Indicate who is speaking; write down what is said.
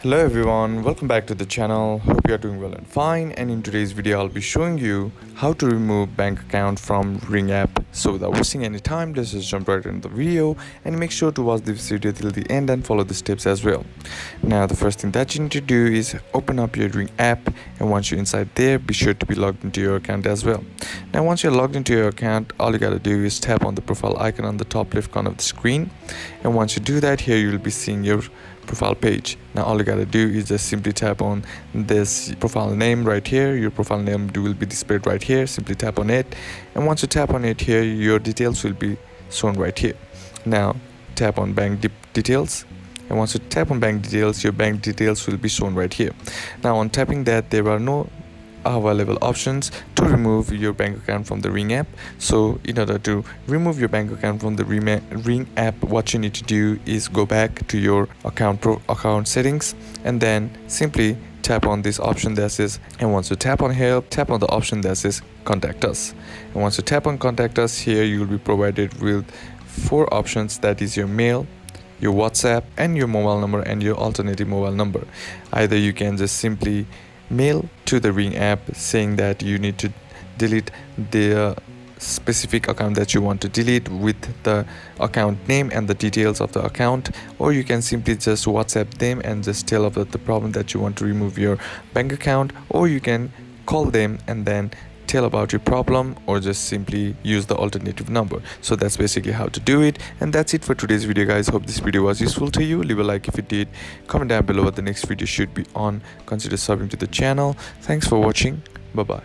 Speaker 1: Hello everyone, welcome back to the channel. Hope you are doing well and fine, and in today's video I'll be showing you how to remove bank account from Ring app. So without wasting any time, let's just jump right into the video and make sure to watch this video till the end and follow the steps as well. Now the first thing that you need to do is open up your Ring app, and once you're inside there, be sure to be logged into your account as well. Now once you're logged into your account, all you gotta do is tap on the profile icon on the top left corner of the screen, and once you do that, here you'll be seeing your profile page. Now all you gotta do is just simply tap on this profile name right here. Your profile name will be displayed right here. Simply tap on it, and once you tap on it here, your details will be shown right here. Now tap on bank details, and once you tap on bank details, your bank details will be shown right here. Now on tapping that, there are no available options to remove your bank account from the Ring app. So in order to remove your bank account from the Ring app, what you need to do is go back to your account settings, and then simply tap on this option that says, and once you tap on here, tap on the option that says contact us, and once you tap on contact us, here you will be provided with 4 options, that is your mail, your WhatsApp, and your mobile number, and your alternative mobile number. Either you can just simply mail to the Ring app saying that you need to delete the specific account that you want to delete with the account name and the details of the account, or you can simply just WhatsApp them and just tell about the problem that you want to remove your bank account, or you can call them and then tell about your problem, or just simply use the alternative number. So that's basically how to do it, and that's it for today's video, guys. Hope this video was useful to you. Leave a like if it did, comment down below what the next video should be on, consider subbing to the channel. Thanks for watching. Bye bye.